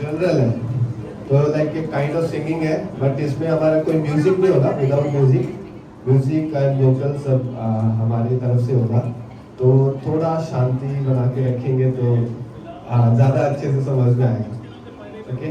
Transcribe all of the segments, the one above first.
General है, तो like एक काइंड ऑफ सिंगिंग है, बट इसमें हमारा कोई म्यूजिक नहीं होगा, without music. Music and vocal सब हमारी तरफ से होगा, तो थोड़ा शांति बना के रखेंगे तो ज़्यादा अच्छे से समझ में आएगा। Okay,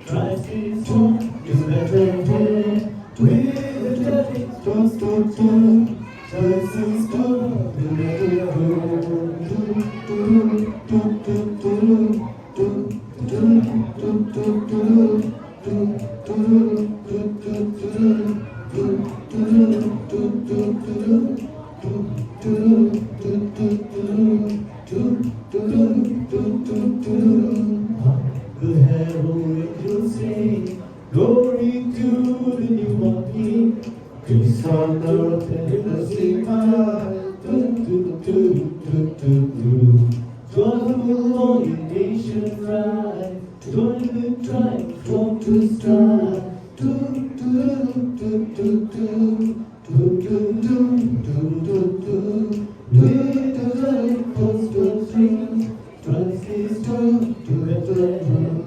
Try to Glory to the newborn King, peace on earth and blessing high. Joyful all ye nations rise, join the triumph from to strive. With the light comes the stream, Christ is come to Bethlehem.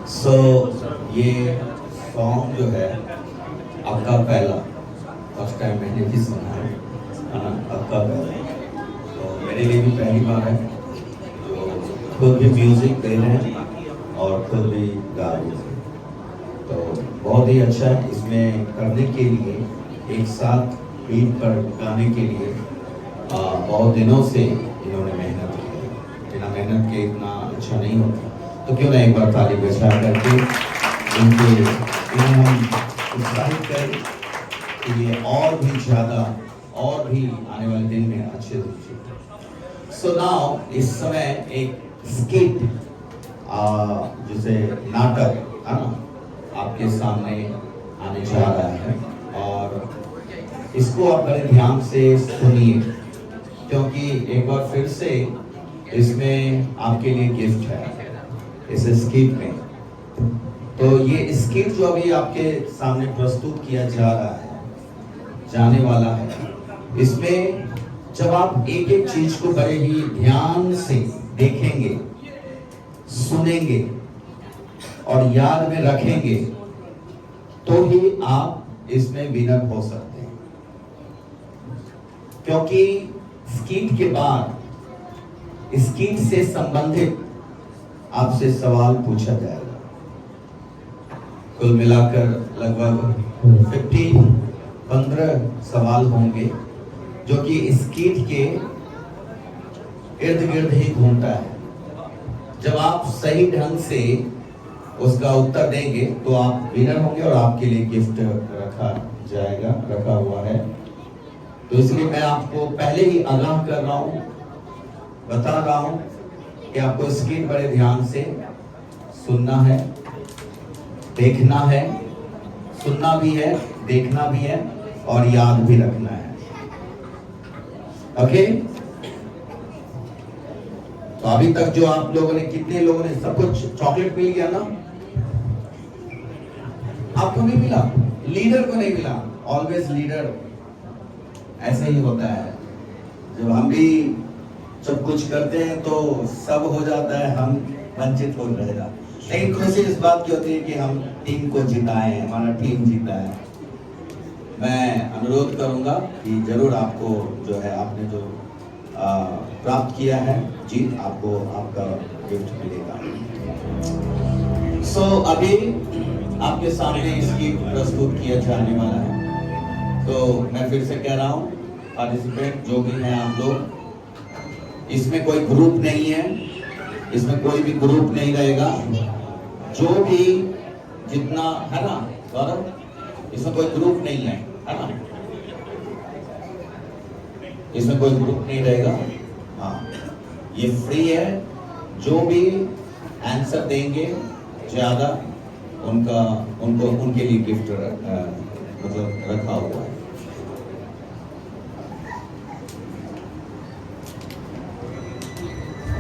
सो ये song जो है आपका पहला first time मैंने भी सुना है ना, आपका पहला, तो मेरे लिए भी पहली बार है। तो खुद भी म्यूजिक दे रहे हैं और खुद भी गा रहे हैं, तो बहुत ही अच्छा है। इसमें करने के लिए एक साथ बीट पर गाने के लिए बहुत दिनों से इन्होंने मेहनत की है। बिना मेहनत के इतना अच्छा नहीं होता, तो क्यों ना एक बार ताली बजा करके इन्हें हम उत्साहित करें कि ये और भी ज़्यादा और भी आने वाले दिन में अच्छे से। सो नाउ इस समय एक स्किट जिसे नाटक है ना आपके सामने आने जा रहा है, और इसको आप बड़े ध्यान से सुनिए, क्योंकि एक बार फिर से इसमें आपके लिए गिफ्ट है इस स्किट में। तो ये स्किट जो अभी आपके सामने प्रस्तुत किया जा रहा है, जाने वाला है, इसमें जब आप एक एक चीज को बड़े ही ध्यान से देखेंगे, सुनेंगे और याद में रखेंगे, तो ही आप इसमें विनर हो सकते हैं। क्योंकि स्किट के बाद स्किट से संबंधित आपसे सवाल पूछा जाएगा। कुल मिलाकर लगभग 15 सवाल होंगे, जो कि स्किट के इर्द गिर्द ही घूमता है। जब आप सही ढंग से उसका उत्तर देंगे तो आप विनर होंगे और आपके लिए गिफ्ट रखा हुआ है। तो इसलिए मैं आपको पहले ही आगाह कर रहा हूं, बता रहा हूं कि आपको स्किट बड़े ध्यान से सुनना है, देखना है, सुनना भी है, देखना भी है और याद भी रखना है। ओके? तो अभी तक जो आप लोगों ने, कितने लोगों ने, सब कुछ चॉकलेट मिल गया ना? आपको नहीं मिला? लीडर को नहीं मिला। ऑलवेज लीडर ऐसे ही होता है। जब हम भी सब कुछ करते हैं तो सब हो जाता है, हम वंचित हो रहेगा। लेकिन खुशी इस बात की होती है कि हम टीम को जिताए हैं, हमारा टीम जीता है। मैं अनुरोध करूंगा कि जरूर आपको जो है, आपने जो प्राप्त किया है जीत, आपको आपका गिफ्ट मिलेगा। सो अभी आपके सामने इसकी प्रस्तुत किया जाने वाला है। तो मैं फिर से कह रहा हूँ, पार्टिसिपेंट जो भी हैं आप लोग, इसमें कोई ग्रुप नहीं है, इसमें कोई भी ग्रुप नहीं रहेगा। जो भी जितना है ना गौरव, इसमें कोई ग्रुप नहीं है ना? इसमें कोई ग्रुप नहीं रहेगा। हाँ, ये फ्री है। जो भी आंसर देंगे ज्यादा, उनके लिए गिफ्ट मतलब रखा हुआ है।